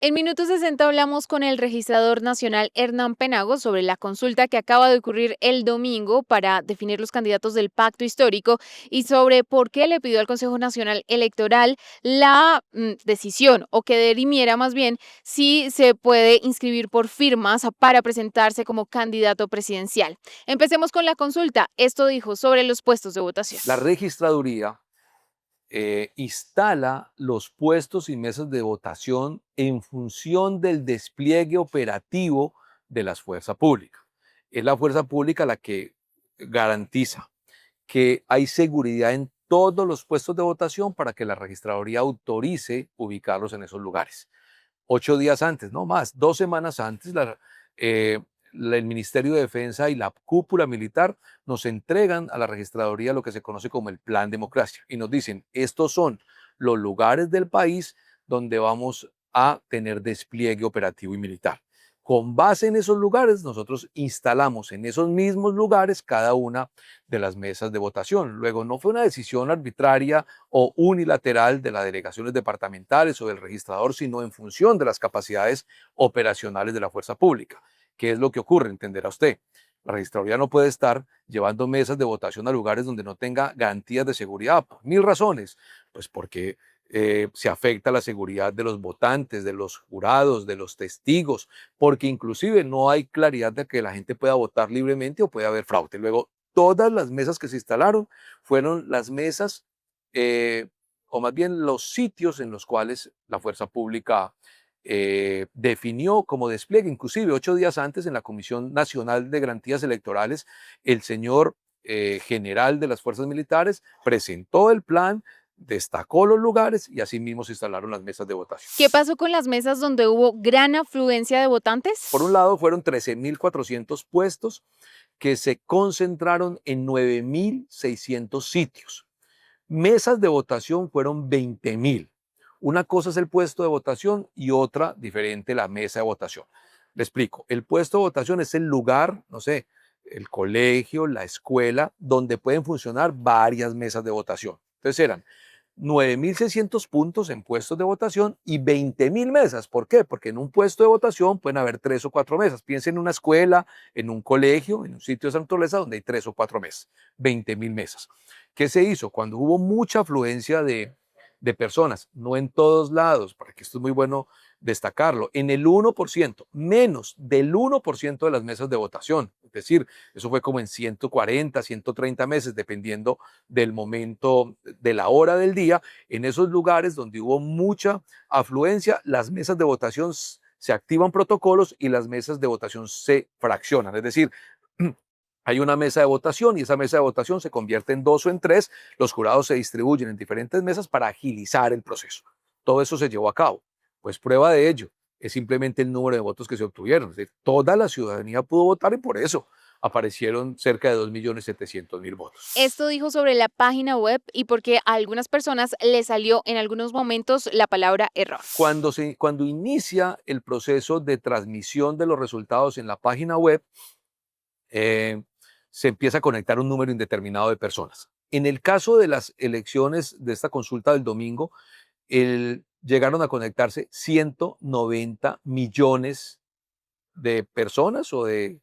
En Minuto 60 hablamos con el registrador nacional Hernán Penagos sobre la consulta que acaba de ocurrir el domingo para definir los candidatos del pacto histórico y sobre por qué le pidió al Consejo Nacional Electoral la decisión o que dirimiera más bien si se puede inscribir por firmas para presentarse como candidato presidencial. Empecemos con la consulta. Esto dijo sobre los puestos de votación. La registraduría instala los puestos y mesas de votación en función del despliegue operativo de las fuerzas públicas. Es la fuerza pública la que garantiza que hay seguridad en todos los puestos de votación para que la registraduría autorice ubicarlos en esos lugares. 8 días antes, no más, 2 semanas antes, eh, el Ministerio de Defensa y la cúpula militar nos entregan a la registraduría lo que se conoce como el Plan Democracia y nos dicen, estos son los lugares del país donde vamos a tener despliegue operativo y militar. Con base en esos lugares, nosotros instalamos en esos mismos lugares cada una de las mesas de votación. Luego, no fue una decisión arbitraria o unilateral de las delegaciones departamentales o del registrador, sino en función de las capacidades operacionales de la fuerza pública. ¿Qué es lo que ocurre? Entenderá usted. La registraduría no puede estar llevando mesas de votación a lugares donde no tenga garantías de seguridad, por mil razones. Pues porque se afecta la seguridad de los votantes, de los jurados, de los testigos, porque inclusive no hay claridad de que la gente pueda votar libremente o puede haber fraude. Luego, todas las mesas que se instalaron fueron las mesas, eh, o más bien los sitios en los cuales la fuerza pública definió como despliegue. Inclusive 8 días antes en la Comisión Nacional de Garantías Electorales, el señor general de las fuerzas militares presentó el plan, destacó los lugares y así mismo se instalaron las mesas de votación. ¿Qué pasó con las mesas donde hubo gran afluencia de votantes? Por un lado, fueron 13.400 puestos que se concentraron en 9.600 sitios. Mesas de votación fueron 20.000. Una cosa es el puesto de votación y otra diferente la mesa de votación. Le explico. El puesto de votación es el lugar, no sé, el colegio, la escuela, donde pueden funcionar varias mesas de votación. Entonces eran 9.600 puntos en puestos de votación y 20.000 mesas. ¿Por qué? Porque en un puesto de votación pueden haber 3 o 4 mesas. Piensen en una escuela, en un colegio, en un sitio de esa naturaleza donde hay 3 o 4 mesas. 20.000 mesas. ¿Qué se hizo? Cuando hubo mucha afluencia de personas, no en todos lados, para que esto es muy bueno destacarlo, en el 1%, menos del 1% de las mesas de votación. Es decir, eso fue como en 140, 130 meses, dependiendo del momento, de la hora del día. En esos lugares donde hubo mucha afluencia, las mesas de votación se activan protocolos y las mesas de votación se fraccionan. Es decir, hay una mesa de votación y esa mesa de votación se convierte en 2 o en 3. Los jurados se distribuyen en diferentes mesas para agilizar el proceso. Todo eso se llevó a cabo. Pues prueba de ello es simplemente el número de votos que se obtuvieron. Es decir, toda la ciudadanía pudo votar y por eso aparecieron cerca de 2.700.000 votos. Esto dijo sobre la página web y porque a algunas personas les salió en algunos momentos la palabra error. Cuando inicia el proceso de transmisión de los resultados en la página web, eh, se empieza a conectar un número indeterminado de personas. En el caso de las elecciones de esta consulta del domingo, llegaron a conectarse 190 millones de personas o de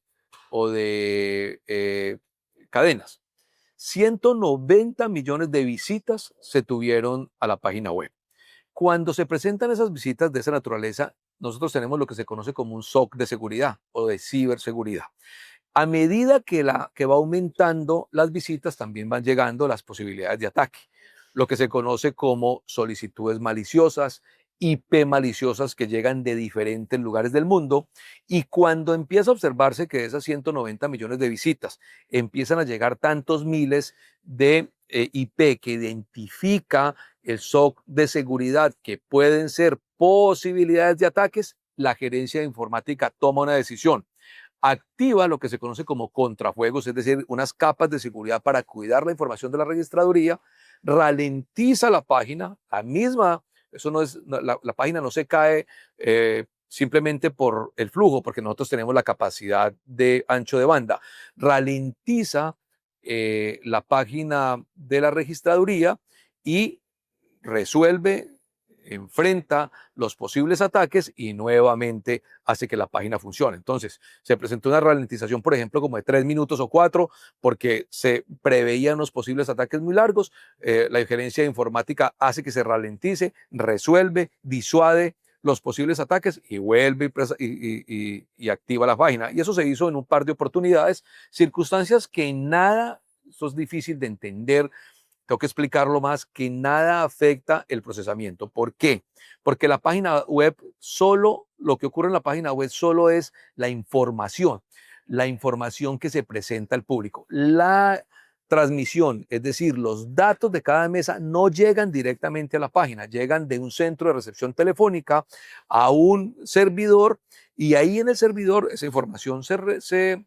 cadenas. 190 millones de visitas se tuvieron a la página web. Cuando se presentan esas visitas de esa naturaleza, nosotros tenemos lo que se conoce como un SOC de seguridad o de ciberseguridad. A medida que va aumentando las visitas, también van llegando las posibilidades de ataque, lo que se conoce como solicitudes maliciosas, IP maliciosas que llegan de diferentes lugares del mundo. Y cuando empieza a observarse que de esas 190 millones de visitas empiezan a llegar tantos miles de IP que identifica el SOC de seguridad que pueden ser posibilidades de ataques, la gerencia de informática toma una decisión, activa lo que se conoce como contrafuegos, es decir, unas capas de seguridad para cuidar la información de la registraduría, ralentiza la página, la misma, eso no es, la página no se cae simplemente por el flujo, porque nosotros tenemos la capacidad de ancho de banda, ralentiza la página de la registraduría y resuelve enfrenta los posibles ataques y nuevamente hace que la página funcione. Entonces, se presentó una ralentización, por ejemplo, como de 3 minutos o 4, porque se preveían los posibles ataques muy largos. La injerencia informática hace que se ralentice, resuelve, disuade los posibles ataques y vuelve y activa la página. Y eso se hizo en un par de oportunidades, circunstancias que nada, eso es difícil de entender, tengo que explicarlo más, que nada afecta el procesamiento. ¿Por qué? Porque la página web solo, lo que ocurre en la página web solo es la información que se presenta al público. La transmisión, es decir, los datos de cada mesa no llegan directamente a la página, llegan de un centro de recepción telefónica a un servidor y ahí en el servidor esa información se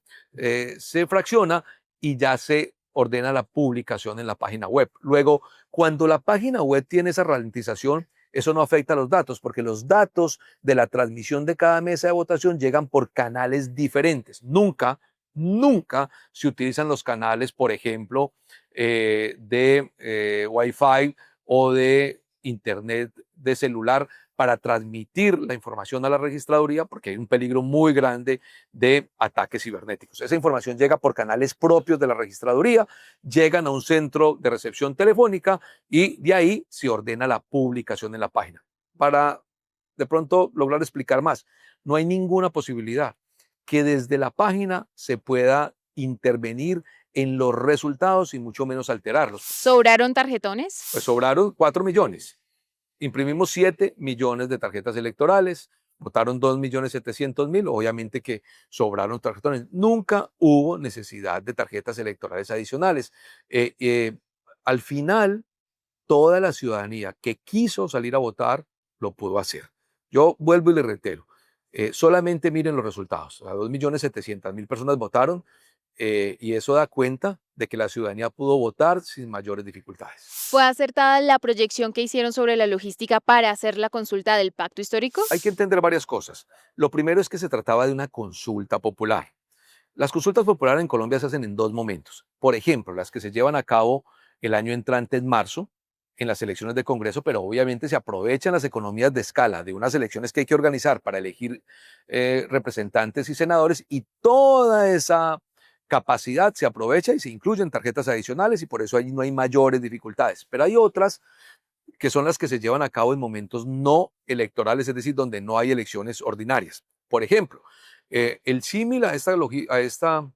fracciona y ya se ordena la publicación en la página web. Luego, cuando la página web tiene esa ralentización, eso no afecta a los datos, porque los datos de la transmisión de cada mesa de votación llegan por canales diferentes. Nunca se utilizan los canales, por ejemplo, de Wi-Fi o de Internet de celular para transmitir la información a la registraduría, porque hay un peligro muy grande de ataques cibernéticos. Esa información llega por canales propios de la registraduría, llegan a un centro de recepción telefónica y de ahí se ordena la publicación en la página. Para de pronto lograr explicar más, no hay ninguna posibilidad que desde la página se pueda intervenir en los resultados y mucho menos alterarlos. ¿Sobraron tarjetones? Pues sobraron 4 millones. Imprimimos 7 millones de tarjetas electorales, votaron 2.700.000, obviamente que sobraron tarjetones. Nunca hubo necesidad de tarjetas electorales adicionales. Al final, toda la ciudadanía que quiso salir a votar lo pudo hacer. Yo vuelvo y le reitero, solamente miren los resultados. 2.700.000 personas votaron y eso da cuenta de que la ciudadanía pudo votar sin mayores dificultades. ¿Fue acertada la proyección que hicieron sobre la logística para hacer la consulta del pacto histórico? Hay que entender varias cosas. Lo primero es que se trataba de una consulta popular. Las consultas populares en Colombia se hacen en 2 momentos. Por ejemplo, las que se llevan a cabo el año entrante en marzo, en las elecciones de Congreso, pero obviamente se aprovechan las economías de escala de unas elecciones que hay que organizar para elegir representantes y senadores y toda esa capacidad se aprovecha y se incluyen tarjetas adicionales y por eso allí no hay mayores dificultades. Pero hay otras que son las que se llevan a cabo en momentos no electorales, es decir, donde no hay elecciones ordinarias. Por ejemplo, el símil a esta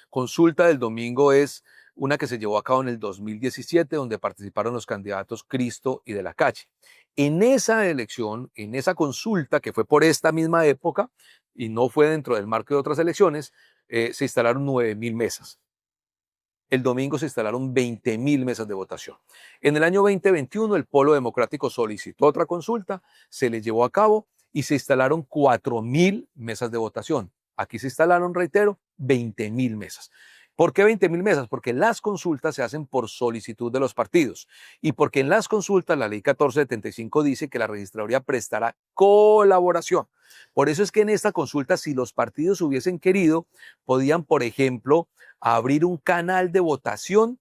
consulta del domingo es una que se llevó a cabo en el 2017, donde participaron los candidatos Cristo y de la Calle. En esa elección, en esa consulta, que fue por esta misma época y no fue dentro del marco de otras elecciones, se instalaron 9.000 mesas. El domingo se instalaron 20.000 mesas de votación. En el año 2021, el Polo Democrático solicitó otra consulta, se le llevó a cabo y se instalaron 4.000 mesas de votación. Aquí se instalaron, reitero, 20.000 mesas. ¿Por qué 20.000 mesas? Porque las consultas se hacen por solicitud de los partidos y porque en las consultas la ley 1475 dice que la registraduría prestará colaboración. Por eso es que en esta consulta, si los partidos hubiesen querido, podían, por ejemplo, abrir un canal de votación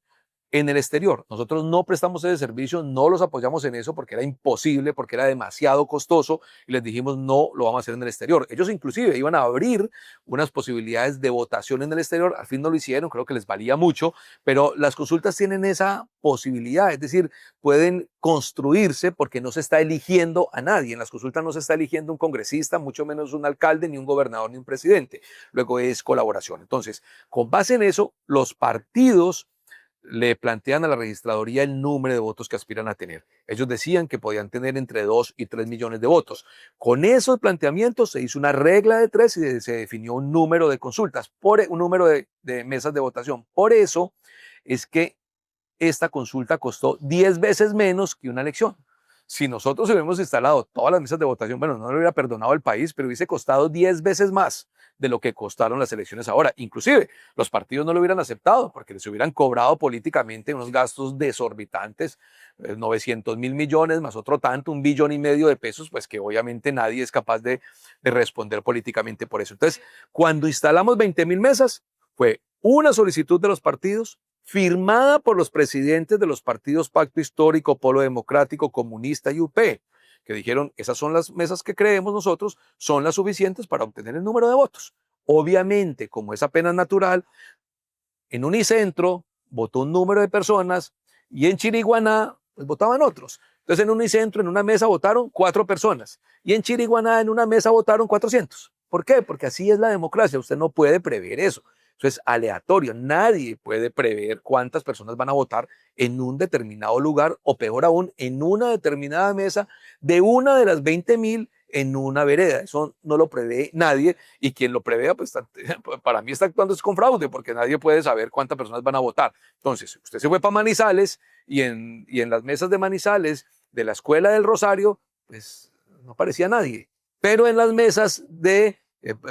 en el exterior. Nosotros no prestamos ese servicio, no los apoyamos en eso porque era imposible, porque era demasiado costoso y les dijimos no lo vamos a hacer en el exterior. Ellos inclusive iban a abrir unas posibilidades de votación en el exterior, al fin no lo hicieron, creo que les valía mucho, pero las consultas tienen esa posibilidad, es decir, pueden construirse porque no se está eligiendo a nadie. En las consultas no se está eligiendo un congresista, mucho menos un alcalde, ni un gobernador, ni un presidente. Luego es colaboración. Entonces, con base en eso, los partidos le plantean a la registraduría el número de votos que aspiran a tener. Ellos decían que podían tener entre 2 y 3 millones de votos. Con esos planteamientos se hizo una regla de 3 y se definió un número de consultas, un número de mesas de votación. Por eso es que esta consulta costó 10 veces menos que una elección. Si nosotros hubiéramos instalado todas las mesas de votación, bueno, no le hubiera perdonado al país, pero hubiese costado 10 veces más de lo que costaron las elecciones ahora. Inclusive, los partidos no lo hubieran aceptado porque les hubieran cobrado políticamente unos gastos desorbitantes, 900.000 millones más otro tanto, 1,5 billones de pesos, pues que obviamente nadie es capaz de responder políticamente por eso. Entonces, cuando instalamos 20.000 mesas, fue una solicitud de los partidos, firmada por los presidentes de los partidos Pacto Histórico, Polo Democrático, Comunista y UP, que dijeron, esas son las mesas que creemos nosotros, son las suficientes para obtener el número de votos. Obviamente, como es apenas natural, en Unicentro votó un número de personas y en Chiriguaná pues, votaban otros. Entonces en Unicentro, en una mesa votaron 4 personas y en Chiriguaná, en una mesa votaron 400. ¿Por qué? Porque así es la democracia. Usted no puede prever eso. Eso es aleatorio. Nadie puede prever cuántas personas van a votar en un determinado lugar o peor aún, en una determinada mesa de una de las 20.000 en una vereda. Eso no lo prevé nadie y quien lo prevea, pues para mí está actuando es con fraude porque nadie puede saber cuántas personas van a votar. Entonces, usted se fue para Manizales y en las mesas de Manizales de la Escuela del Rosario, pues no aparecía nadie. Pero en las mesas de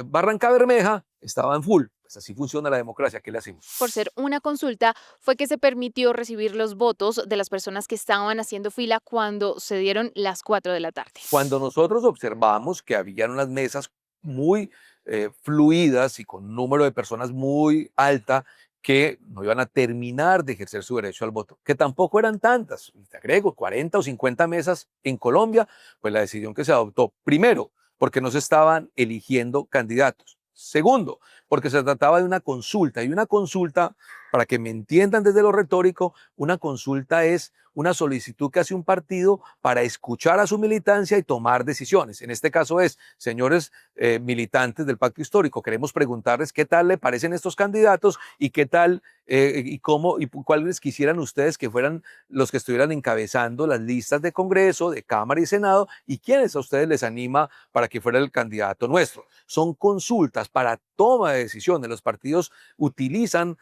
Barranca Bermeja estaban full. Pues así funciona la democracia. ¿Qué le hacemos? Por ser una consulta, fue que se permitió recibir los votos de las personas que estaban haciendo fila cuando se dieron las 4 de la tarde. Cuando nosotros observamos que habían unas mesas muy fluidas y con un número de personas muy alta que no iban a terminar de ejercer su derecho al voto, que tampoco eran tantas, te agrego 40 o 50 mesas en Colombia, pues la decisión que se adoptó, primero, porque no se estaban eligiendo candidatos. Segundo, porque se trataba de una consulta y una consulta, para que me entiendan desde lo retórico, una consulta es una solicitud que hace un partido para escuchar a su militancia y tomar decisiones. En este caso es, señores militantes del Pacto Histórico, queremos preguntarles qué tal le parecen estos candidatos y qué tal y cómo y cuáles quisieran ustedes que fueran los que estuvieran encabezando las listas de Congreso, de Cámara y Senado y quiénes a ustedes les anima para que fuera el candidato nuestro. Son consultas para toma de decisiones. Los partidos utilizan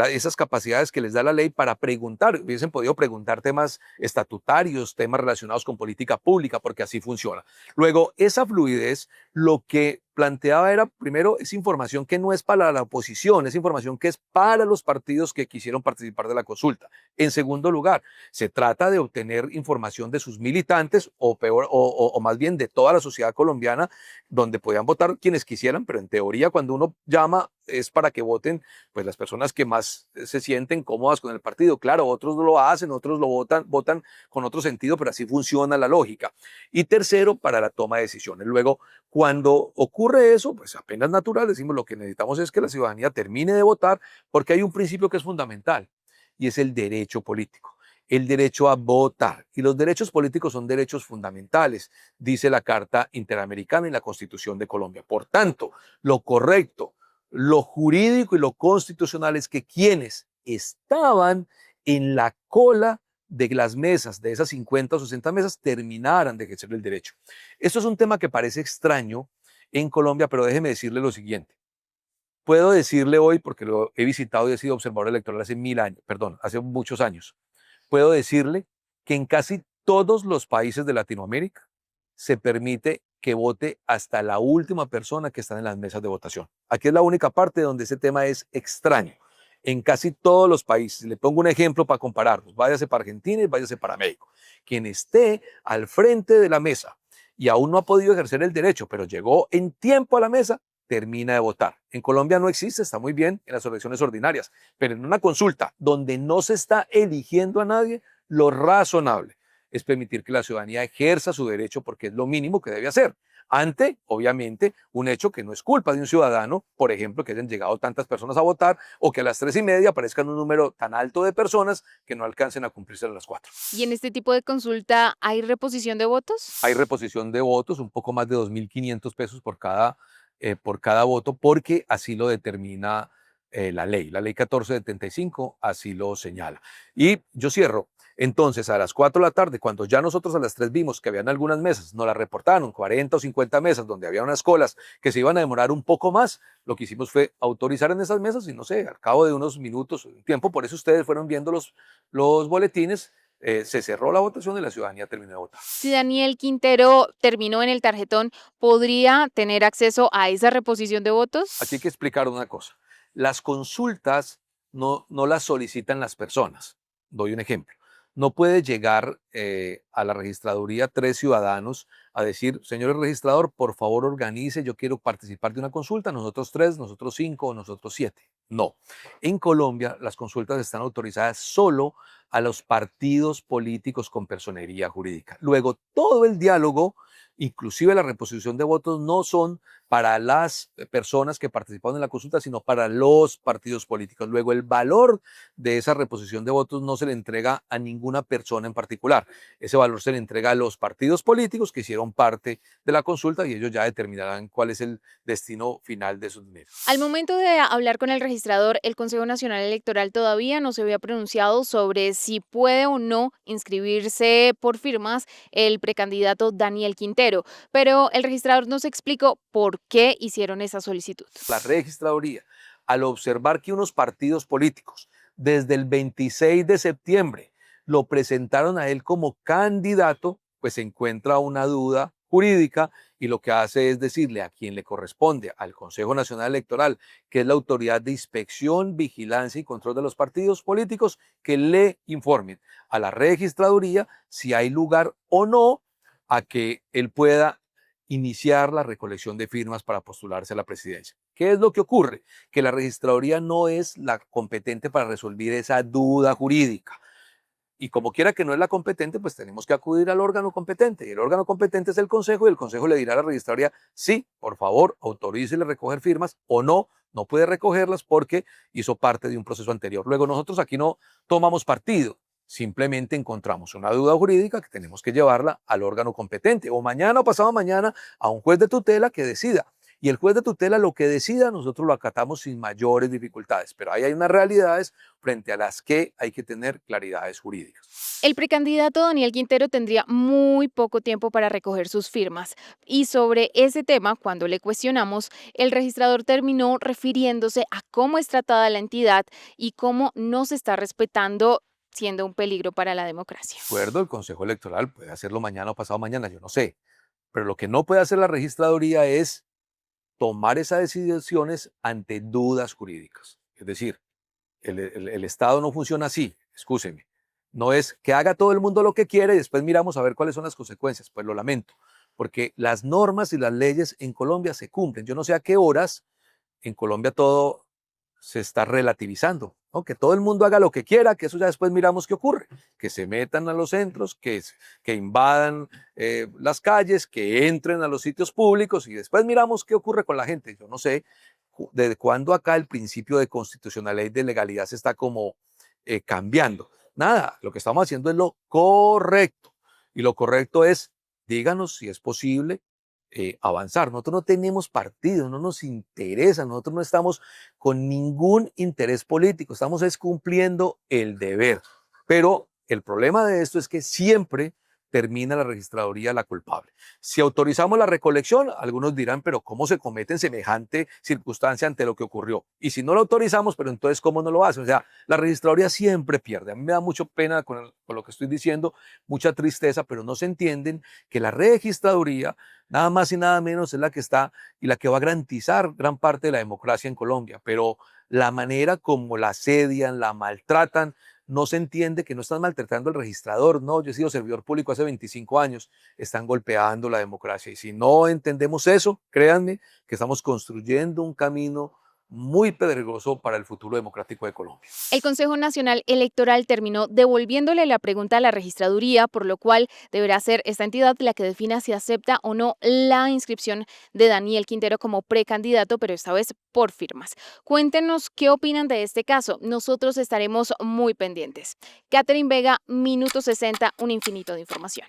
esas capacidades que les da la ley para preguntar, hubiesen podido preguntar temas estatutarios, temas relacionados con política pública, porque así funciona. Luego, esa fluidez lo que planteaba era, primero, es información que no es para la oposición, es información que es para los partidos que quisieron participar de la consulta. En segundo lugar, se trata de obtener información de sus militantes o peor, o más bien de toda la sociedad colombiana, donde podían votar quienes quisieran, pero en teoría cuando uno llama es para que voten pues las personas que más se sienten cómodas con el partido. Claro, otros lo hacen, otros lo votan con otro sentido, pero así funciona la lógica. Y tercero, para la toma de decisiones. Luego, cuando ocurre eso, pues apenas natural, decimos lo que necesitamos es que la ciudadanía termine de votar porque hay un principio que es fundamental y es el derecho político. El derecho a votar. Y los derechos políticos son derechos fundamentales, dice la Carta Interamericana y la Constitución de Colombia. Por tanto, lo correcto, lo jurídico y lo constitucional es que quienes estaban en la cola de las mesas, de esas 50 o 60 mesas, terminaran de ejercer el derecho. Esto es un tema que parece extraño en Colombia, pero déjeme decirle lo siguiente. Puedo decirle hoy, porque lo he visitado y he sido observador electoral hace 1000 años, perdón, hace muchos años, puedo decirle que en casi todos los países de Latinoamérica se permite que vote hasta la última persona que está en las mesas de votación. Aquí es la única parte donde ese tema es extraño. En casi todos los países, le pongo un ejemplo para compararlos, váyase para Argentina y váyase para México. Quien esté al frente de la mesa y aún no ha podido ejercer el derecho, pero llegó en tiempo a la mesa, termina de votar. En Colombia no existe, está muy bien en las elecciones ordinarias, pero en una consulta donde no se está eligiendo a nadie, lo razonable es permitir que la ciudadanía ejerza su derecho porque es lo mínimo que debe hacer. Ante, obviamente, un hecho que no es culpa de un ciudadano, por ejemplo, que hayan llegado tantas personas a votar o que a las 3:30 aparezcan un número tan alto de personas que no alcancen a cumplirse a las 4. ¿Y en este tipo de consulta hay reposición de votos? Hay reposición de votos, un poco más de 2.500 pesos por cada voto, porque así lo determina la ley 1475 así lo señala. Y yo cierro. Entonces, a las 4 de la tarde, cuando ya nosotros a las 3 vimos que habían algunas mesas, nos las reportaron, 40 o 50 mesas, donde había unas colas que se iban a demorar un poco más, lo que hicimos fue autorizar en esas mesas y no sé, al cabo de unos minutos, un tiempo, por eso ustedes fueron viendo los boletines, se cerró la votación y la ciudadanía terminó de votar. Si Daniel Quintero terminó en el tarjetón, ¿podría tener acceso a esa reposición de Aquí hay votos? que explicar una cosa. Las consultas no las solicitan las personas. Doy un ejemplo. No puede llegar a la registraduría 3 ciudadanos a decir, señor registrador, por favor organice, yo quiero participar de una consulta, nosotros 3, nosotros 5 o nosotros 7. No. En Colombia las consultas están autorizadas solo a los partidos políticos con personería jurídica. Luego, todo el diálogo, inclusive la reposición de votos, no son para las personas que participaron en la consulta, sino para los partidos políticos. Luego, el valor de esa reposición de votos no se le entrega a ninguna persona en particular. Ese valor se le entrega a los partidos políticos que hicieron parte de la consulta y ellos ya determinarán cuál es el destino final de esos dineros. Al momento de hablar con el registrador, el Consejo Nacional Electoral todavía no se había pronunciado sobre si puede o no inscribirse por firmas el precandidato Daniel Quintero, pero el registrador nos explicó por qué hicieron esa solicitud. La registraduría, al observar que unos partidos políticos desde el 26 de septiembre lo presentaron a él como candidato, pues se encuentra una duda jurídica y lo que hace es decirle a quien le corresponde, al Consejo Nacional Electoral, que es la autoridad de inspección, vigilancia y control de los partidos políticos, que le informen a la registraduría si hay lugar o no a que él pueda iniciar la recolección de firmas para postularse a la presidencia. ¿Qué es lo que ocurre? Que la registraduría no es la competente para resolver esa duda jurídica. Y como quiera que no es la competente, pues tenemos que acudir al órgano competente. Y el órgano competente es el Consejo y el Consejo le dirá a la registraduría, sí, por favor, autorícele recoger firmas o no, no puede recogerlas porque hizo parte de un proceso anterior. Luego nosotros aquí no tomamos partido, simplemente encontramos una duda jurídica que tenemos que llevarla al órgano competente o mañana o pasado mañana a un juez de tutela que decida. Y el juez de tutela lo que decida nosotros lo acatamos sin mayores dificultades, pero ahí hay unas realidades frente a las que hay que tener claridades jurídicas. El precandidato Daniel Quintero tendría muy poco tiempo para recoger sus firmas y sobre ese tema, cuando le cuestionamos, el registrador terminó refiriéndose a cómo es tratada la entidad y cómo no se está respetando, siendo un peligro para la democracia. De acuerdo, el Consejo Electoral puede hacerlo mañana o pasado mañana, yo no sé, pero lo que no puede hacer la registraduría es tomar esas decisiones ante dudas jurídicas. Es decir, el Estado no funciona así, excúseme. No es que haga todo el mundo lo que quiere y después miramos a ver cuáles son las consecuencias. Pues lo lamento, porque las normas y las leyes en Colombia se cumplen. Yo no sé a qué horas en Colombia todo se está relativizando, ¿no? Que todo el mundo haga lo que quiera, que eso ya después miramos qué ocurre, que se metan a los centros, que invadan las calles, que entren a los sitios públicos y después miramos qué ocurre con la gente. Yo no sé desde cuándo acá el principio de constitucionalidad y de legalidad se está como cambiando. Nada, lo que estamos haciendo es lo correcto y lo correcto es, díganos si es posible avanzar. Nosotros no tenemos partido, no nos interesa, nosotros no estamos con ningún interés político, estamos es cumpliendo el deber. Pero el problema de esto es que siempre termina la registraduría la culpable. Si autorizamos la recolección, algunos dirán, pero ¿cómo se comete en semejante circunstancia ante lo que ocurrió? Y si no lo autorizamos, pero entonces ¿cómo no lo hacen? O sea, la registraduría siempre pierde. A mí me da mucha pena con lo que estoy diciendo, mucha tristeza, pero no se entienden que la registraduría nada más y nada menos es la que está y la que va a garantizar gran parte de la democracia en Colombia, pero la manera como la asedian, la maltratan, no se entiende que no están maltratando al registrador, no, yo he sido servidor público hace 25 años, están golpeando la democracia y si no entendemos eso, créanme que estamos construyendo un camino muy pedregoso para el futuro democrático de Colombia. El Consejo Nacional Electoral terminó devolviéndole la pregunta a la registraduría, por lo cual deberá ser esta entidad la que defina si acepta o no la inscripción de Daniel Quintero como precandidato, pero esta vez por firmas. Cuéntenos qué opinan de este caso. Nosotros estaremos muy pendientes. Catherine Vega, Minuto 60, un infinito de información.